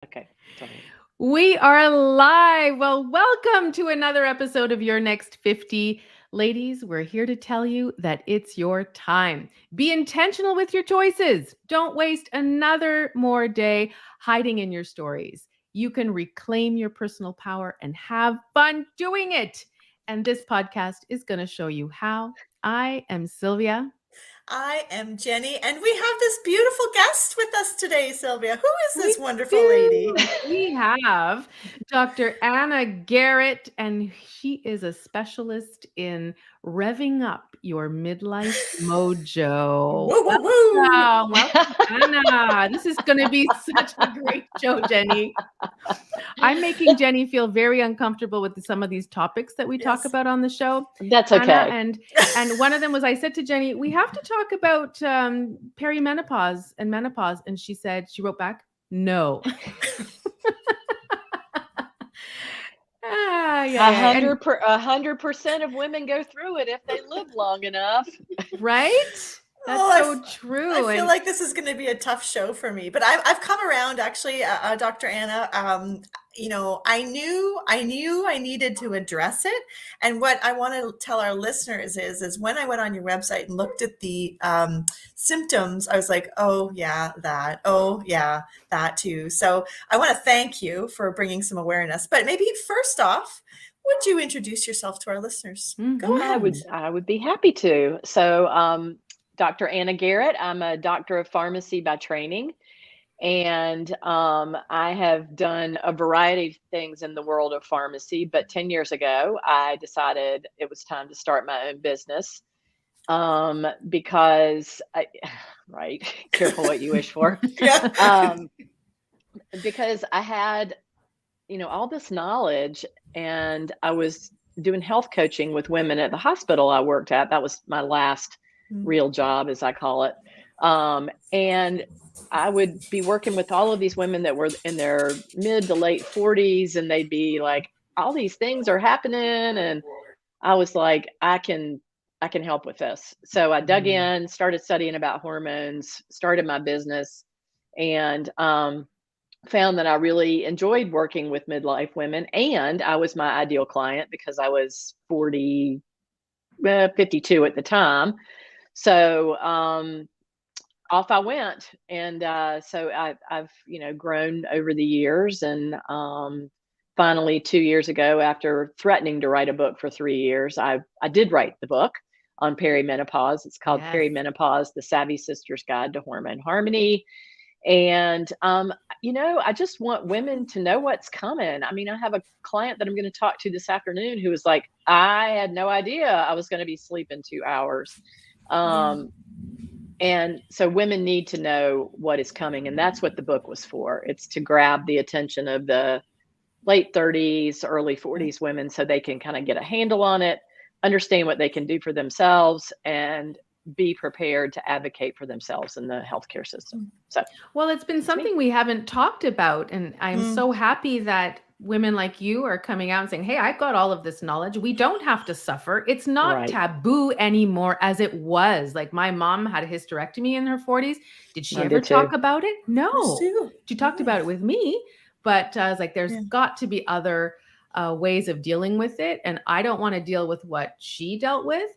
Okay, sorry. We are live. Well, welcome to another episode of Your Next 50. Ladies, we're here to tell you that it's your time. Be intentional with your choices. Don't waste another more day hiding in your stories. You can reclaim your personal power and have fun doing it. And this podcast is going to show you how. I am Sylvia. I am Jenny, and we have this beautiful guest with us today, Sylvia. Who is We this wonderful lady? do. We have Dr. Anna Garrett, and she is a specialist in revving up your midlife mojo. Woo, woo, woo. Welcome, Anna. This is going to be such a great show, Jenny. I'm making Jenny feel very uncomfortable with some of these topics that we talk Yes. about on the show, That's Anna. okay. And one of them was I said to Jenny, we have to talk about perimenopause and menopause, and she wrote back, no. Yeah. And 100% of women go through it if they live long enough. right? That's Oh, so true. I feel And like this is going to be a tough show for me, but I've come around actually, Dr. Anna. I knew I needed to address it, and what I want to tell our listeners is when I went on your website and looked at the symptoms, I was like, oh yeah, that, oh yeah, that too. So I want to thank you for bringing some awareness. But maybe first off, would you introduce yourself to our listeners? Go Mhm. ahead. I would be happy to. So, Dr. Anna Garrett, I'm a doctor of pharmacy by training, and I have done a variety of things in the world of pharmacy. But 10 years ago, I decided it was time to start my own business because right, careful what you wish for. Yeah. Because I had, all this knowledge, and I was doing health coaching with women at the hospital I worked at. That was my last real job, as I call it. And I would be working with all of these women that were in their mid to late 40s, and they'd be like, all these things are happening. And I was like, I can help with this. So I dug in, started studying about hormones, started my business, and found that I really enjoyed working with midlife women, and I was my ideal client because I was 52 at the time. So off I went, and so I've grown over the years, and finally 2 years ago, after threatening to write a book for 3 years, I did write the book on perimenopause. It's called Yes. Perimenopause: The Savvy Sister's Guide to Hormone Harmony. And, I just want women to know what's coming. I mean, I have a client that I'm going to talk to this afternoon who was like, I had no idea I was going to be sleeping 2 hours. And so women need to know what is coming. And that's what the book was for. It's to grab the attention of the late 30s, early 40s women so they can kind of get a handle on it, understand what they can do for themselves, and be prepared to advocate for themselves in the healthcare system. So, well, it's been something we haven't talked about. And I'm so happy that women like you are coming out and saying, hey, I've got all of this knowledge. We don't have to suffer. It's not right. taboo anymore as it was. Like my mom had a hysterectomy in her 40s. Did she I ever did too. talk about it? No. too. She talked about it with me, but I was like, there's Yeah. got to be other ways of dealing with it. And I don't want to deal with what she dealt with.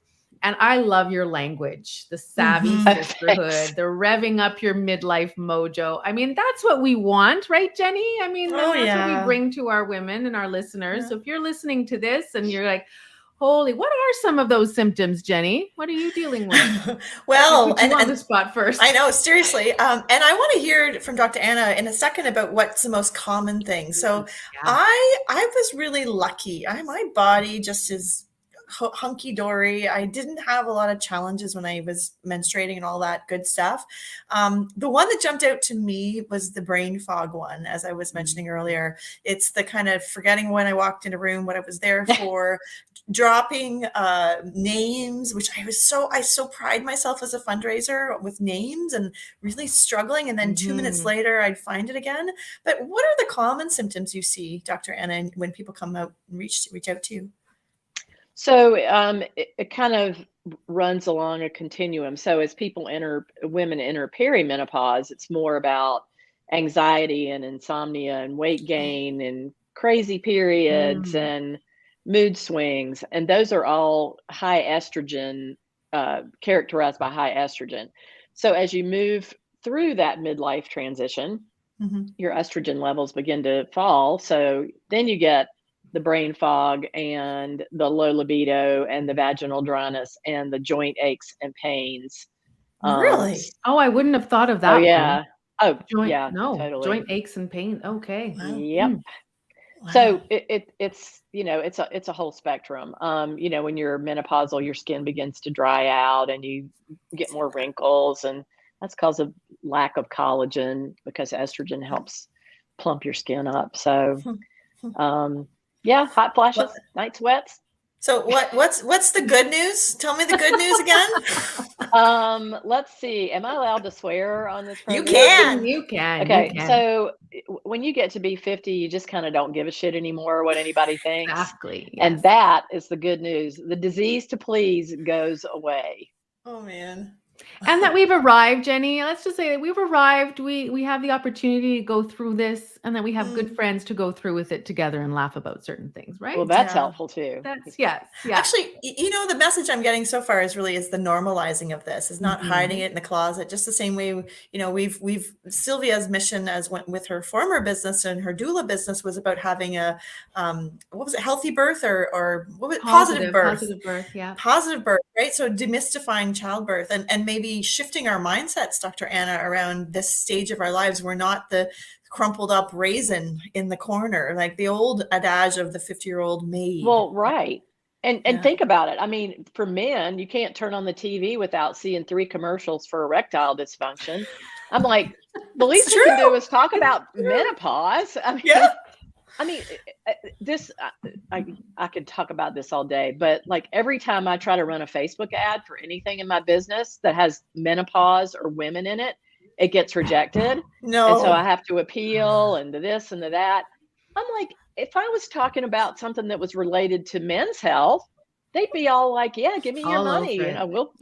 And I love your language, the savvy sisterhood, Thanks. the revving up your midlife mojo. I mean, that's what we want, right, Jenny? I mean, Oh, that's what we yeah. bring to our women and our listeners. Yeah. So if you're listening to this and you're like, holy, what are some of those symptoms, Jenny? What are you dealing with? Well, Put you on the and spot first. I know, seriously. And I want to hear from Dr. Anna in a second about what's the most common thing. So Yeah. I was really lucky. My body just is hunky dory. I didn't have a lot of challenges when I was menstruating and all that good stuff. The one that jumped out to me was the brain fog one, as I was mentioning earlier. It's the kind of forgetting when I walked in a room, what I was there for, dropping names, which I so pride myself as a fundraiser with names and really struggling. And then 2 minutes later, I'd find it again. But what are the common symptoms you see, Dr. Anna, when people come out and reach out to you? So it kind of runs along a continuum. So as women enter perimenopause, it's more about anxiety and insomnia and weight gain and crazy periods and mood swings. And those are all high estrogen, characterized by high estrogen. So as you move through that midlife transition, your estrogen levels begin to fall. So then you get the brain fog and the low libido and the vaginal dryness and the joint aches and pains. Really? Oh, I wouldn't have thought of that. Oh, yeah. One. Oh, Joint, yeah, no, totally. joint aches and pain. Okay. Wow. Yep. Wow. So it's, you know, it's a whole spectrum. You know, when you're menopausal, your skin begins to dry out and you get more wrinkles, and that's because of lack of collagen, because estrogen helps plump your skin up. So, yeah, hot flashes, night sweats. So what's the good news? Tell me the good news again. Let's see. Am I allowed to swear on this program? You can. You can. Okay, You can. so when you get to be 50, you just kind of don't give a shit anymore what anybody thinks. Exactly. And yes. that is the good news. The disease to please goes away. Oh man. And that we've arrived, Jenny. Let's just say that we've arrived. We have the opportunity to go through this, and that we have good friends to go through with it together and laugh about certain things, right? Well, that's Yeah. helpful too. That's yes. Yeah. Actually, you know, the message I'm getting so far is the normalizing of this, is not hiding it in the closet, just the same way, you know, we've Sylvia's mission as went with her former business and her doula business was about having a, what was it? Healthy birth or what was it? Positive birth. Positive birth. Yeah. Positive birth, right? So demystifying childbirth and maybe shifting our mindsets, Dr. Anna, around this stage of our lives. We're not the crumpled up raisin in the corner, like the old adage of the 50-year-old maid. Well, right. And think about it. I mean, for men, you can't turn on the TV without seeing 3 commercials for erectile dysfunction. I'm like, the least we can do is talk about menopause. I mean, this, I could talk about this all day, but like every time I try to run a Facebook ad for anything in my business that has menopause or women in it, it gets rejected. No. And so I have to appeal and to this and to that. I'm like, if I was talking about something that was related to men's health, they'd be all like, yeah, give me your All money. over You it. know, we'll.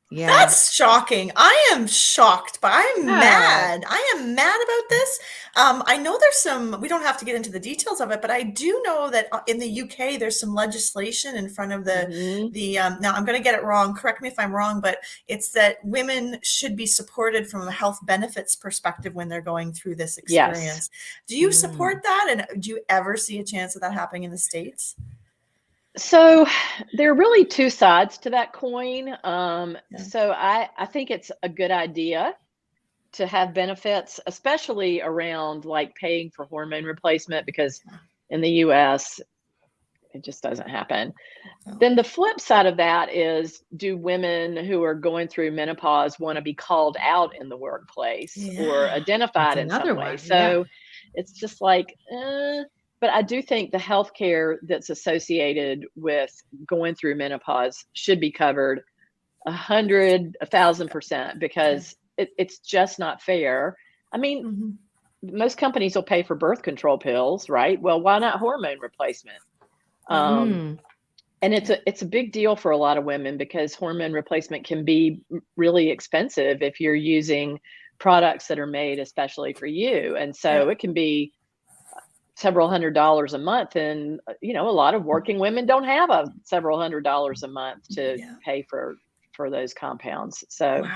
Yeah. That's shocking. I am shocked, but I'm mad. I am mad about this. I know there's some, we don't have to get into the details of it, but I do know that in the UK, there's some legislation in front of now I'm going to get it wrong. Correct me if I'm wrong, but it's that women should be supported from a health benefits perspective when they're going through this experience. Yes. Do you support that? And do you ever see a chance of that happening in the States? So there are really 2 sides to that coin. So I think it's a good idea to have benefits, especially around like paying for hormone replacement, because in the US, it just doesn't happen. Then the flip side of that is, do women who are going through menopause want to be called out in the workplace or identified in some way? So it's just like, but I do think the healthcare that's associated with going through menopause should be covered 1,000%, because it's just not fair. I mean, most companies will pay for birth control pills, right? Well, why not hormone replacement? And it's a big deal for a lot of women, because hormone replacement can be really expensive if you're using products that are made especially for you. And so it can be several $100s a month. And, you know, a lot of working women don't have several $100s a month to pay for those compounds. So,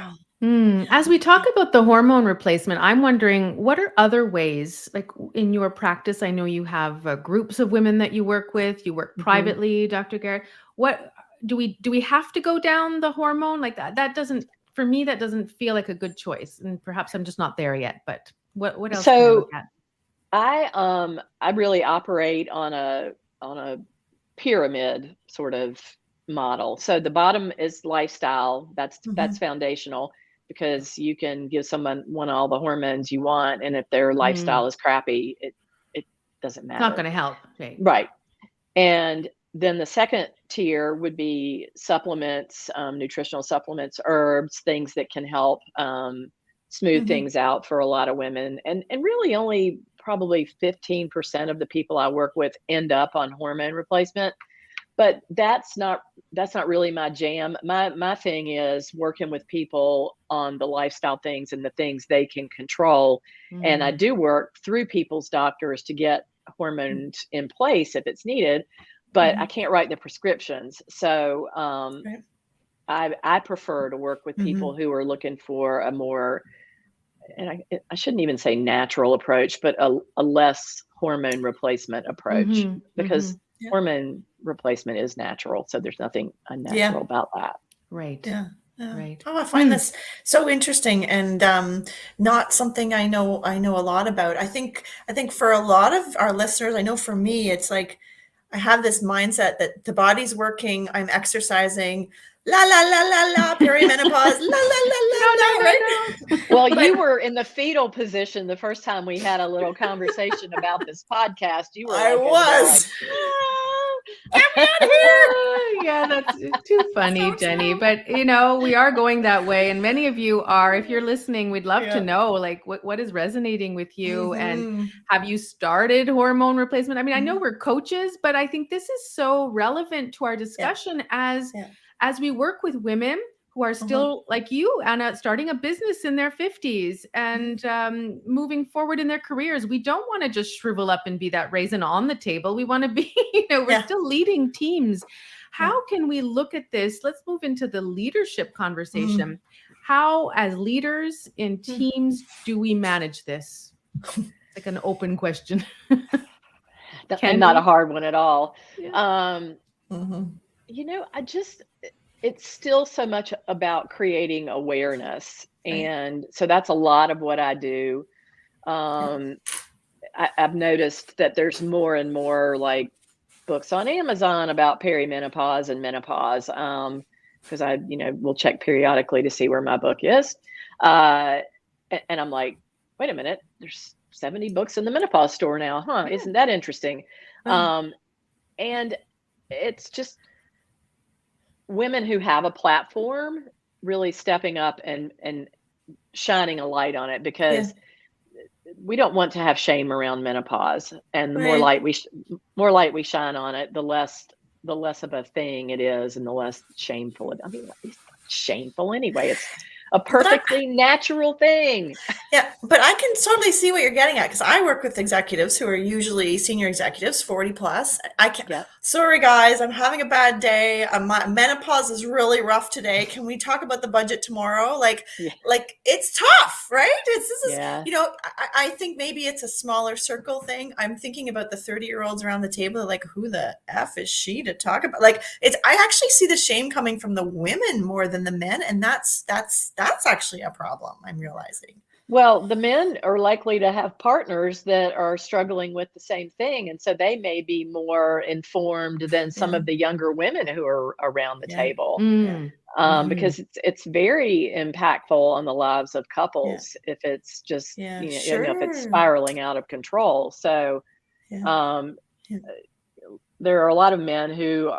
As we talk about the hormone replacement, I'm wondering, what are other ways, like in your practice? I know you have groups of women that you work with. You work privately, Dr. Garrett. What do we have to go down the hormone like that? That doesn't, for me, that doesn't feel like a good choice. And perhaps I'm just not there yet. But what else? Can I look at? I really operate on a pyramid sort of model. So the bottom is lifestyle. That's foundational, because you can give someone all the hormones you want, and if their lifestyle is crappy, it doesn't matter. It's not going to help. Right. And then the second tier would be supplements, nutritional supplements, herbs, things that can help smooth things out for a lot of women. And really only probably 15% of the people I work with end up on hormone replacement. But that's not that's not really my jam. My thing is working with people on the lifestyle things and the things they can control. And I Mm. do work through people's doctors to get hormones in place if it's needed, but I can't write the prescriptions. So Right. I prefer to work with people who are looking for a more, and I shouldn't even say natural approach, but a less hormone replacement approach, Mhm. because Mhm. Yeah. hormone replacement is natural. So there's nothing Yeah. unnatural about that. Right. Yeah. Yeah. Right. Oh, I find this so interesting, and not something I know a lot about. I think for a lot of our listeners, I know for me, it's like I have this mindset that the body's working, I'm exercising, la la la la la, perimenopause, la la la la No, no, la, no, right? no. Well, But you were in the fetal position the first time we had a little conversation about this podcast. You were I like over there like, was. "Ah." Get me out of here. Yeah, that's too funny, So Jenny. true. But we are going that way, and many of you are. If you're listening, we'd love to Yeah. know, like, what is resonating with you, and Mhm. have you started hormone replacement? I mean, I know Mhm. we're coaches, but I think this is so relevant to our Yeah. discussion as Yeah. we work with women who are Mhm. still like you, Anna, starting a business in their 50s and moving forward in their careers. We don't want to just shrivel up and be that raisin on the table. We want to be, we're Yeah. still leading teams. Yeah. How can we look at this? Let's move into the leadership Mhm. conversation. How, as leaders in teams, do we manage this? It's like an open question. And Can not a we? hard one at all. Yeah. Mhm. It's still so much about creating awareness. Right. And so that's a lot of what I do. Yeah. Um, I've noticed that there's more and more like books on Amazon about perimenopause and menopause. Because I, will check periodically to see where my book is. And I'm like, wait a minute, there's 70 books in the menopause store now, huh? Yeah. Isn't that interesting? Right. And it's just women who have a platform really stepping up and shining a light on it, Yeah. because we don't want to have shame around menopause, and the more Right. light more light we shine on it, the less of a thing it is, and the less shameful it. I mean, it's not shameful anyway. It's a But perfectly natural thing. yeah, but I can totally see what you're getting at, because I work with executives who are usually senior executives, 40 plus. I can't, Yeah. sorry guys, I'm having a bad day. My menopause is really rough today. Can we talk about the budget tomorrow? Like Yeah. It's tough, right? This is, Yeah. I think maybe it's a smaller circle thing. I'm thinking about the 30-year-olds around the table, like, who the F is she to talk about? Like, I actually see the shame coming from the women more than the men. And that's actually a problem, I'm realizing. Well, the men are likely to have partners that are struggling with the same thing, and so they may be more informed than some Yeah. of the younger women who are around the Yeah. table. Yeah. Because it's very impactful on the lives of Yeah. couples if it's just, Yeah. if it's Sure. spiraling out of control. So Yeah. um, Yeah. there are a lot of men who,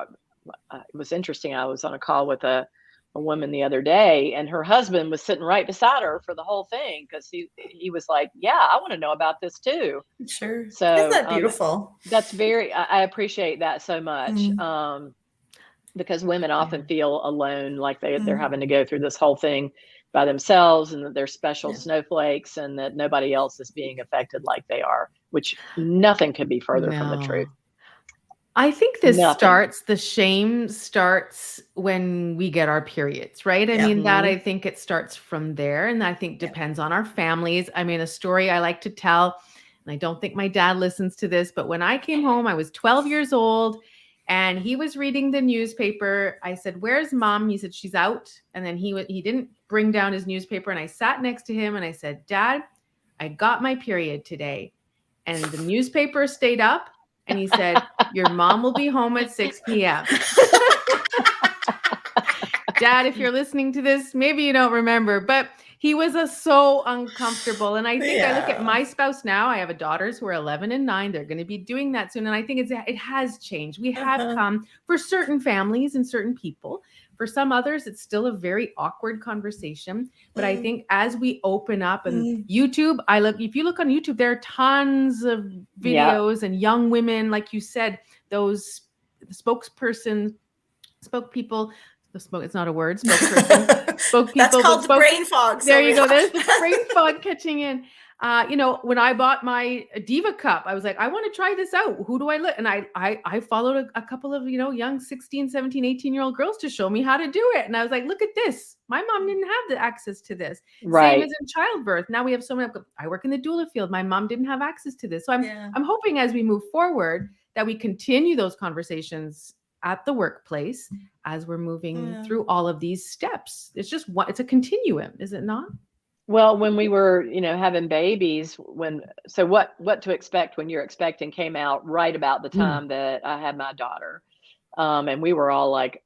it was interesting. I was on a call with a woman the other day, and her husband was sitting right beside her for the whole thing, because he was like, "Yeah, I want to know about this too." Sure. Isn't So that beautiful? that's very, I appreciate that so much. Mm. Because women often feel alone, like they're Mm. having to go through this whole thing by themselves, and that they're special Yeah. snowflakes, and that nobody else is being affected like they are, which nothing could be further from the truth. No. I think Nothing. the shame starts when we get our periods, right? I Yeah. mean, that I Mhm. think it starts from there. And I think Yeah. depends on our families. I mean, a story I like to tell, and I don't think my dad listens to this, but when I came home, I was 12 years old and he was reading the newspaper. I said, "Where's mom?" He said, "She's out." And then he didn't bring down his newspaper. And I sat next to him and I said, "Dad, I got my period today." And the newspaper stayed up. And he said, "Your mom will be home at 6 p.m." Dad, if you're listening to this, maybe you don't remember, but he was so uncomfortable. And I think I look at Yeah. my spouse now. I have daughters who are 11 and 9. They're going to be doing that soon. And I think it has changed. We have Uh-huh. come for certain families and certain people. For some others, it's still a very awkward conversation. But I think as we open up, and Mm. YouTube, if you look on YouTube, there are tons of Yeah. videos and young women, like you said, those spokesperson spoke people, it's not a word, spokesperson, spoke That's people. called the brain fog. There you go. Sylvia. There's the brain fog catching in. When I bought my Diva cup, I was like, I want to try this out. Who do I look? And I followed a couple of, young 16, 17, 18-year-old girls to show me how to do it. And I was like, look at this. My mom didn't have the access to this. Right. Same as in childbirth. Now we have so many. I work in the doula field. My mom didn't have access to this. So I'm hoping as we move forward that we continue those conversations at the workplace as we're moving through all of these steps. It's just it's a continuum, is it not? Well, when we were, having babies, what to expect when you're expecting came out right about the time that I had my daughter. And we were all like,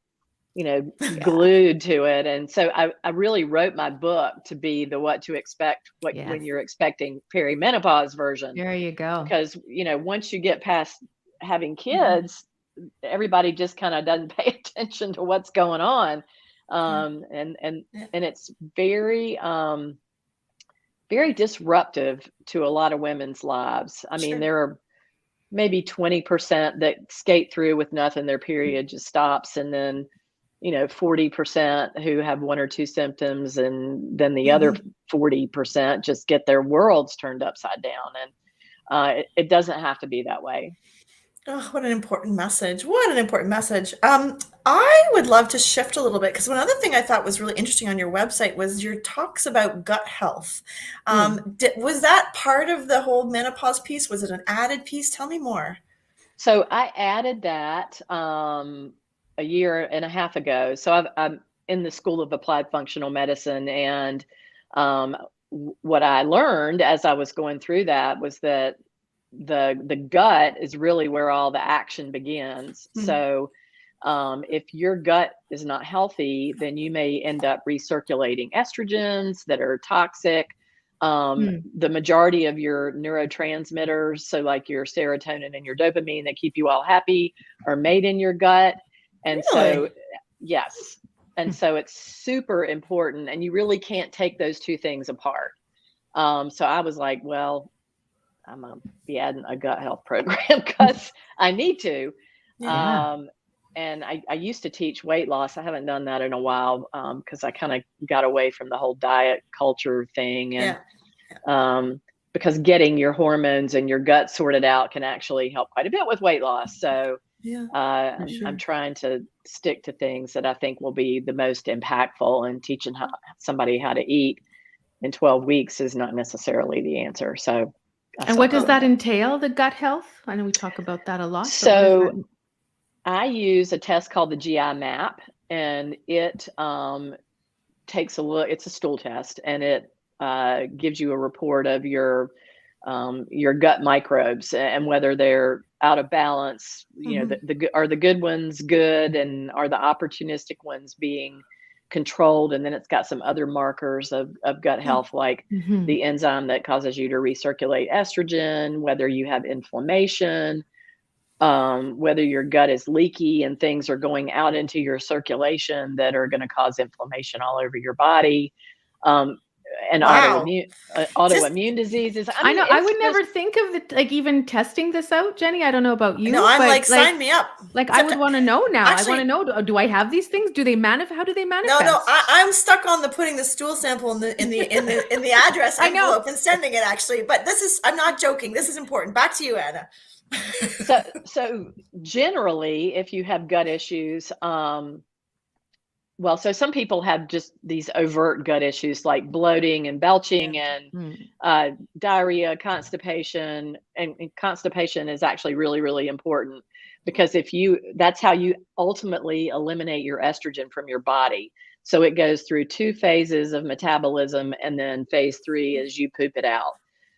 glued to it. And so I really wrote my book to be the what to expect when you're expecting perimenopause version. There you go. Because, once you get past having kids, everybody just kind of doesn't pay attention to what's going on. And it's very, very disruptive to a lot of women's lives. I mean, there are maybe 20% that skate through with nothing. Their period just stops. And then, 40% who have one or two symptoms. And then the other 40% just get their worlds turned upside down. And it doesn't have to be that way. Oh, what an important message. What an important message. I would love to shift a little bit because one other thing I thought was really interesting on your website was your talks about gut health. Was that part of the whole menopause piece? Was it an added piece? Tell me more. So I added that a year and a half ago. So I'm in the School of Applied Functional Medicine. And what I learned as I was going through that was that the gut is really where all the action begins. So if your gut is not healthy, then you may end up recirculating estrogens that are toxic. The majority of your neurotransmitters, so like your serotonin and your dopamine that keep you all happy, are made in your gut. And so, yes. And so it's super important, and you really can't take those two things apart. So I was like, well, I'm going to be adding a gut health program because I need to. And I used to teach weight loss. I haven't done that in a while because I kind of got away from the whole diet culture thing. And because getting your hormones and your gut sorted out can actually help quite a bit with weight loss. So I'm trying to stick to things that I think will be the most impactful, and teaching somebody how to eat in 12 weeks is not necessarily the answer. So. And what does that entail, the gut health? I know we talk about that a lot. So I use a test called the GI map, and it takes a look. It's a stool test, and it gives you a report of your gut microbes and whether they're out of balance. Are the good ones good, and are the opportunistic ones being controlled? And then it's got some other markers of gut health, like the enzyme that causes you to recirculate estrogen, whether you have inflammation, whether your gut is leaky and things are going out into your circulation that are going to cause inflammation all over your body. And autoimmune diseases. I know. I would never think of it, like even testing this out, Jenny. I don't know about you. No, I'm like, sign me up. Like, I would want to know now. Actually, I want to know, do I have these things? Do they manifest? How do they manifest? No, I'm stuck on putting the stool sample in the address envelope and sending it, actually. But I'm not joking. This is important. Back to you, Anna. So generally, if you have gut issues, so some people have just these overt gut issues like bloating and belching and diarrhea, constipation. And constipation is actually really, really important because that's how you ultimately eliminate your estrogen from your body. So it goes through 2 phases of metabolism, and then phase 3 is you poop it out.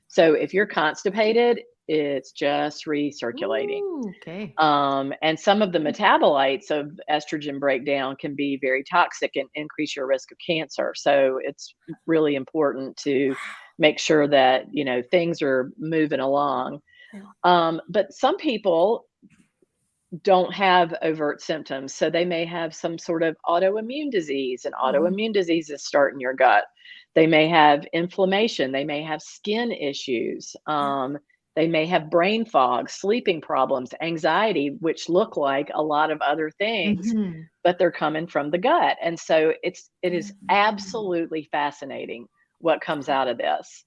So if you're constipated, it's just recirculating. Ooh, okay. And some of the metabolites of estrogen breakdown can be very toxic and increase your risk of cancer. So it's really important to make sure that, things are moving along. But some people don't have overt symptoms. So they may have some sort of autoimmune disease, and autoimmune diseases start in your gut. They may have inflammation. They may have skin issues. They may have brain fog, sleeping problems, anxiety, which look like a lot of other things, Mhm. but they're coming from the gut. And so it is absolutely fascinating what comes out of this.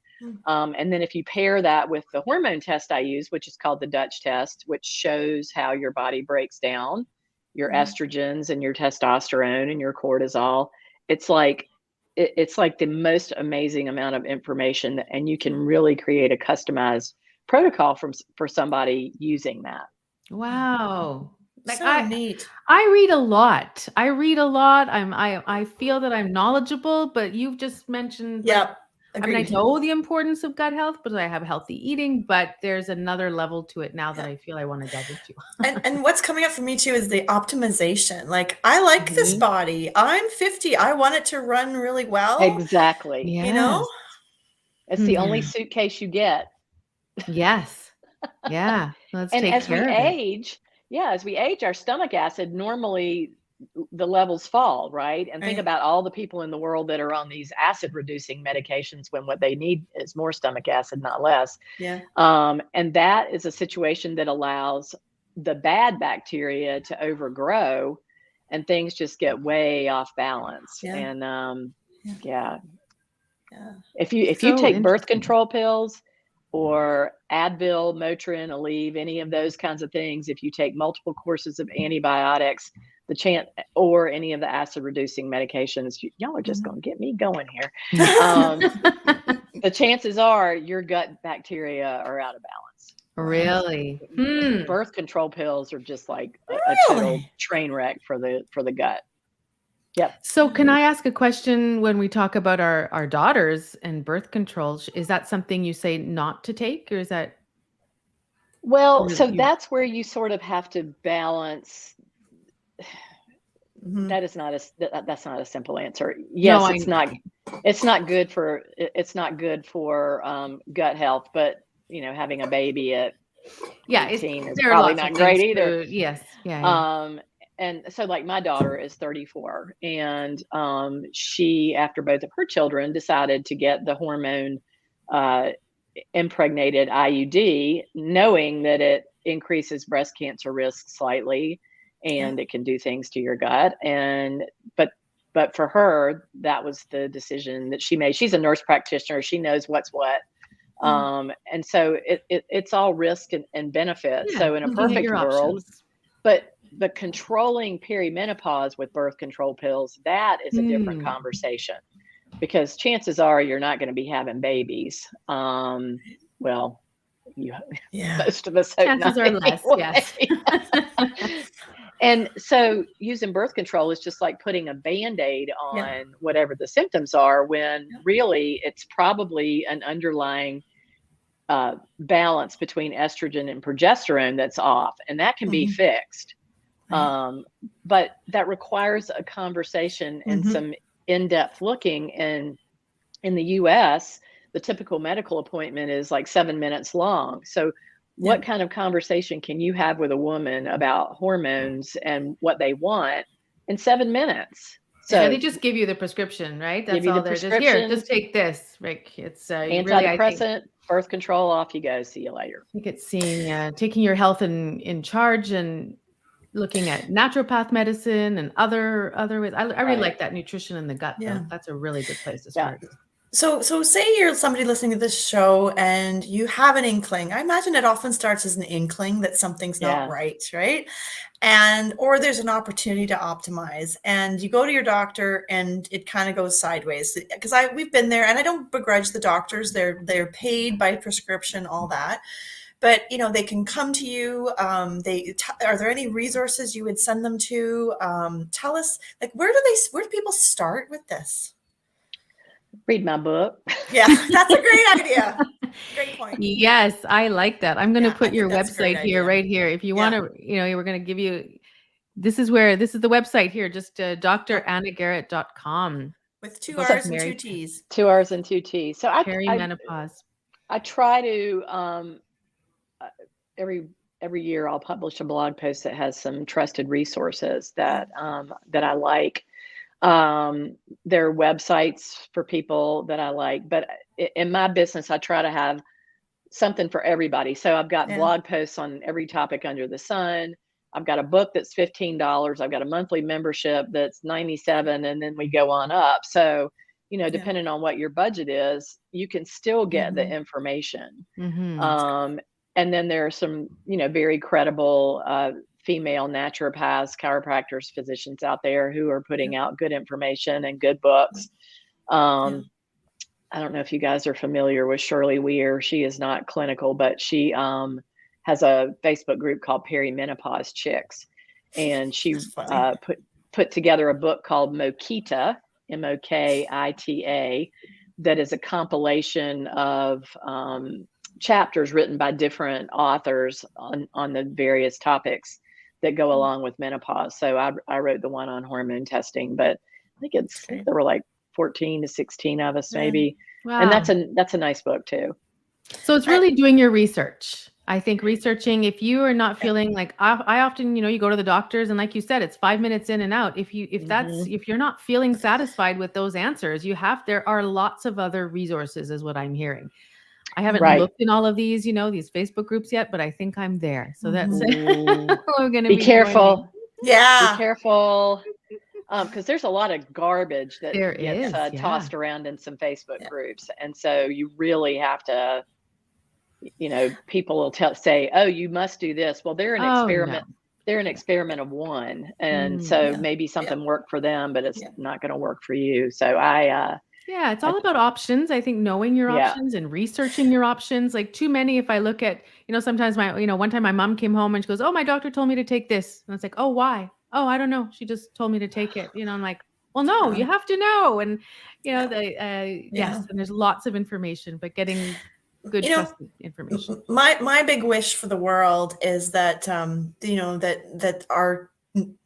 And then if you pair that with the hormone test I use, which is called the Dutch test, which shows how your body breaks down your estrogens and your testosterone and your cortisol, it's like it's like the most amazing amount of information, and you can really create a customized protocol for somebody using that. Wow. Like So neat. I read a lot. I read a lot. I feel that I'm knowledgeable, but you've just mentioned like Yep. I mean, I Agreed. know the importance of gut health, but I have healthy eating, but there's another level to it now that I feel I want to delve into. And what's coming up for me too is the optimization. Like, I like this Mhm. body. I'm 50. I want it to run really well, Exactly. you know? Yes. It's the only Mhm. suitcase you get. Yes. Yeah. Let's And take as we care of it. age, yeah, as we age, our stomach acid normally the levels fall, right? And think Right. about all the people in the world that are on these acid reducing medications when what they need is more stomach acid, not less. Yeah. And that is a situation that allows the bad bacteria to overgrow and things just get way off balance. Yeah. And Yeah. yeah, Yeah. if you So take birth interesting. control pills or Advil, Motrin, Aleve, any of those kinds of things, if you take multiple courses of antibiotics, the chance or any of the acid reducing medications, y'all are just going to get me going here. The chances are your gut bacteria are out of balance. Really? Hmm. Birth control pills are just like a total Really? train wreck for the gut. Yep. So can I ask a question when we talk about our daughters and birth control? Is that something you say not to take, or is that Well, or so you that's where you sort of have to balance. Mhm. That is not that's not a simple answer. No, Yes, I it's not good for it's not good for gut health, but having a baby at yeah, it's 18 is there are probably lots of not great things either. to yes. Yeah, yeah. Um, and so like my daughter is 34, and she, after both of her children, decided to get the hormone uh, impregnated IUD, knowing that it increases breast cancer risk slightly Yeah. and it can do things to your gut. And but for her, that was the decision that she made. She's a nurse practitioner. She knows what's what. And so it's all risk and benefit. Yeah, So in a looking at perfect your world, options. but controlling perimenopause with birth control pills, that is a different Hmm. conversation because chances are you're not going to be having babies. Well, you Yeah. most of us hope Chances not are less, yes. anyway. And so using birth control is just like putting a band-aid Yeah. on whatever the symptoms are when really it's probably an underlying balance between estrogen and progesterone that's off, and that can be Mhm. fixed. Right. But that requires a conversation and Mhm. some in-depth looking. And in the US, the typical medical appointment is like 7 minutes long. So Yeah. what kind of conversation can you have with a woman about hormones and what they want in 7 minutes? Yeah, So they just give you the prescription, right? give That's you the all they're just here, prescription, just take this. Like it's really, I think antidepressant, birth control, off you go. See you later. it's seeing taking your health in charge and looking at naturopath medicine and other ways. I really Right. like that nutrition in the gut Yeah. though. That's a really good place to Yeah. start. So say you're somebody listening to this show and you have an inkling. I imagine it often starts as an inkling that something's not Yeah. right, right? And or there's an opportunity to optimize and you go to your doctor and it kind of goes sideways. Because we've been there and I don't begrudge the doctors. They're paid by prescription, all that. But they can come to you. Are there any resources you would send them to? Tell us, like, where do people start with this? Read my book. Yeah, that's a great idea. Great point. Yes, I like that. I'm going to Yeah, I put think your that's a great website here, idea. right here. If you want Yeah. to, we're going to give you, this is the website here, just dranagarrett.com. With 2 Book of R's and 2 Mary T's. 2 hours and 2 T's. So Perimenopause. I try to every year I'll publish a blog post that has some trusted resources that I like. There are websites for people that I like, but in my business, I try to have something for everybody. So I've got Yeah. blog posts on every topic under the sun. I've got a book that's $15. I've got a monthly membership that's $97, and then we go on up. So, depending on what your budget is, you can still get the information. And then there are some, very credible female naturopaths, chiropractors, physicians out there who are putting out good information and good books. I don't know if you guys are familiar with Shirley Weir. She is not clinical, but she has a Facebook group called Perimenopause Chicks, and she put together a book called Mokita, Mokita, that is a compilation of chapters written by different authors on the various topics that go along with menopause. So I wrote the one on hormone testing, but I think there were like 14 to 16 of us maybe. Wow. And that's a nice book too. So it's really doing your research. I think researching, if you are not feeling like, I often, you go to the doctors, and like you said, it's 5 minutes in and out. If you're not feeling satisfied with those answers, there are lots of other resources, is what I'm hearing. I haven't looked in all of these, these Facebook groups yet, but I think I'm there. So that's we're going to be careful. Yeah. Be careful. Because there's a lot of garbage that gets tossed around in some Facebook groups. And so you really have to, people will say, oh, you must do this. Well, they're an experiment. No. They're an experiment of one. And so maybe something worked for them, but it's not going to work for you. So it's all about options. I think knowing your options and researching your options. Like too many, if I look at, sometimes one time my mom came home and she goes, oh, my doctor told me to take this. And I was like, oh, why? Oh, I don't know. She just told me to take it. I'm like, well, no, you have to know. And, yes, and there's lots of information, but getting good trusted information. My big wish for the world is that, that our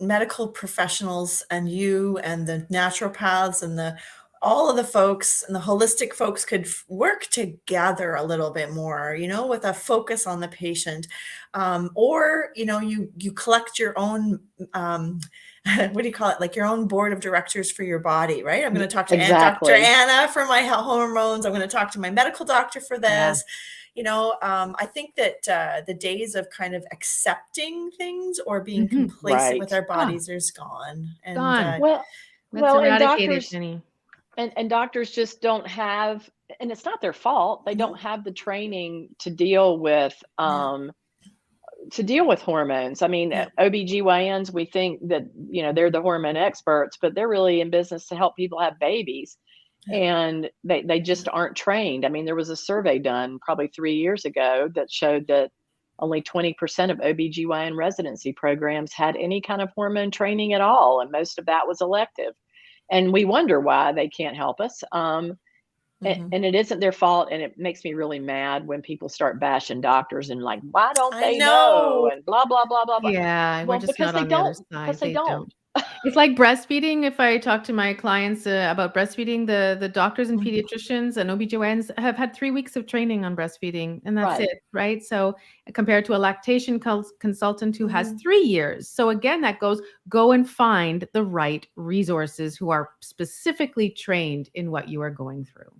medical professionals and you and the naturopaths and all of the folks and the holistic folks could work together a little bit more, with a focus on the patient. Or, you collect your own, what do you call it? Like your own board of directors for your body, right? I'm going to talk to Dr. Anna for my hormones. I'm going to talk to my medical doctor for this. I think that the days of kind of accepting things or being complacent with our bodies is gone. And well, and doctors, and doctors just don't have, and it's not their fault. They don't have the training to deal with hormones. I mean, OBGYNs, we think that, they're the hormone experts, but they're really in business to help people have babies. And they just aren't trained. I mean, there was a survey done probably 3 years ago that showed that only 20% of OBGYN residency programs had any kind of hormone training at all. And most of that was elective. And we wonder why they can't help us. And it isn't their fault. And it makes me really mad when people start bashing doctors and like, why don't they know? And blah, blah, blah, blah, blah. Yeah, well, we're just because not they on don't. The other side. Because they don't. It's like breastfeeding. If I talk to my clients about breastfeeding, the doctors and pediatricians and OBGYNs have had 3 weeks of training on breastfeeding, and that's it, right? So compared to a lactation consultant who has 3 years. So again, that go and find the right resources who are specifically trained in what you are going through.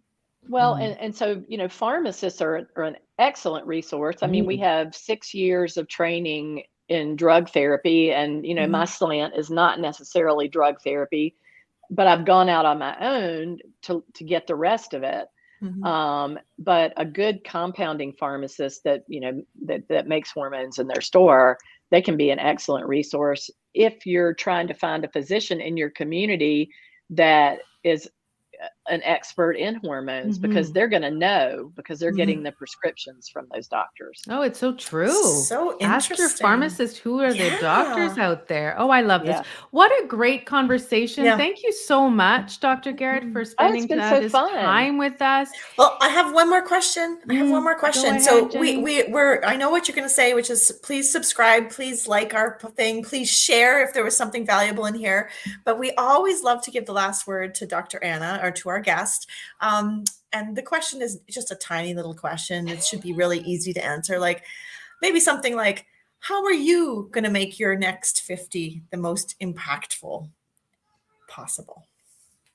Well, and so, pharmacists are an excellent resource. I mean, we have 6 years of training in drug therapy, and, my slant is not necessarily drug therapy, but I've gone out on my own to get the rest of it. But a good compounding pharmacist that, that makes hormones in their store, they can be an excellent resource if you're trying to find a physician in your community that is an expert in hormones, because they're going to know, because they're getting the prescriptions from those doctors. Oh, it's so true. So interesting. Ask your pharmacist, who are the doctors out there? Oh, I love this. What a great conversation. Thank you so much, Dr. Garrett, for spending this time with us. Well, I have one more question. So we're I know what you're going to say, which is please subscribe, please like our thing, please share if there was something valuable in here. But we always love to give the last word to Dr. Anna, or to our guest. And the question is just a tiny little question. It should be really easy to answer. Like maybe something like, how are you going to make your next 50 the most impactful possible?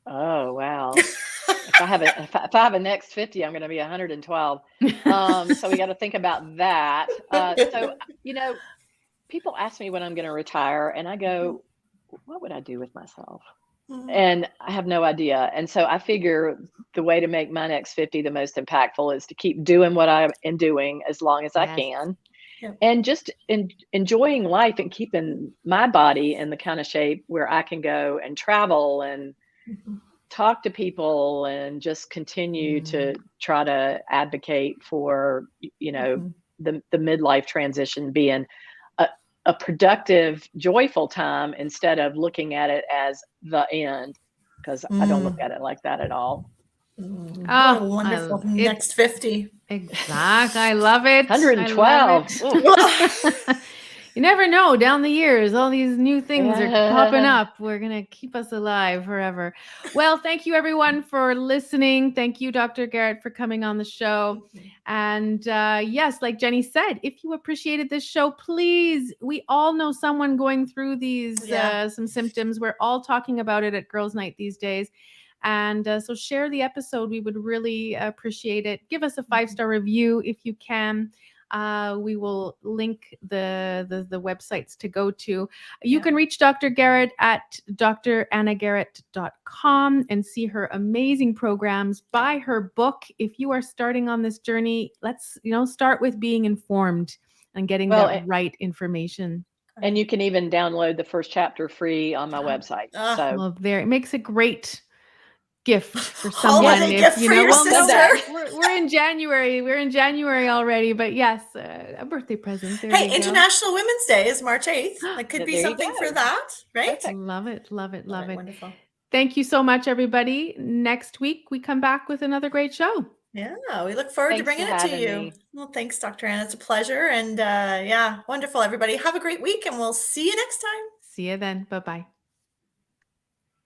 Oh, wow. If I have a next 50, I'm going to be 112. So we got to think about that. So, you know, people ask me when I'm going to retire, and I go, what would I do with myself? Mhm. And I have no idea. And so I figure the way to make my next 50 the most impactful is to keep doing what I am doing as long as I Yes. can, Yep. and just enjoying life and keeping my body in the kind of shape where I can go and travel and Mhm. talk to people and just continue to try to advocate for, you know, Mhm. the midlife transition being a, a productive, joyful time instead of looking at it as the end, because I don't look Mm. at it like that at all. What a Oh, wonderful it's next 50. exact. I love it. I love 112. Oof. it. You never know, down the years, all these new things are popping up. We're going to keep us alive forever. Well, thank you everyone for listening. Thank you, Dr. Garrett, for coming on the show. And yes, like Jenny said, if you appreciated this show, please, we all know someone going through these, Yeah. some symptoms. We're all talking about it at Girls Night these days. And so share the episode. We would really appreciate it. Give us a 5-star review if you can. We will link the websites to go to. You can reach Dr. Garrett at dranagarrett.com and see her amazing programs. Buy her book. If you are starting on this journey, let's start with being informed and getting that right information. And you can even download the first chapter free on my website. So well, there, it makes a great gift for someone. Holiday gift for your sister. We're in January. We're in January already, but yes, a birthday present. There you go. International Women's Day is March 8th. That could be something for that, right? Perfect. Love it. Love it. Love it. Wonderful. Thank you so much, everybody. Next week, we come back with another great show. Yeah, we look forward to bringing it to you. Well, thanks, Dr. Anna. It's a pleasure. And yeah, wonderful, everybody. Have a great week, and we'll see you next time. See you then. Bye-bye.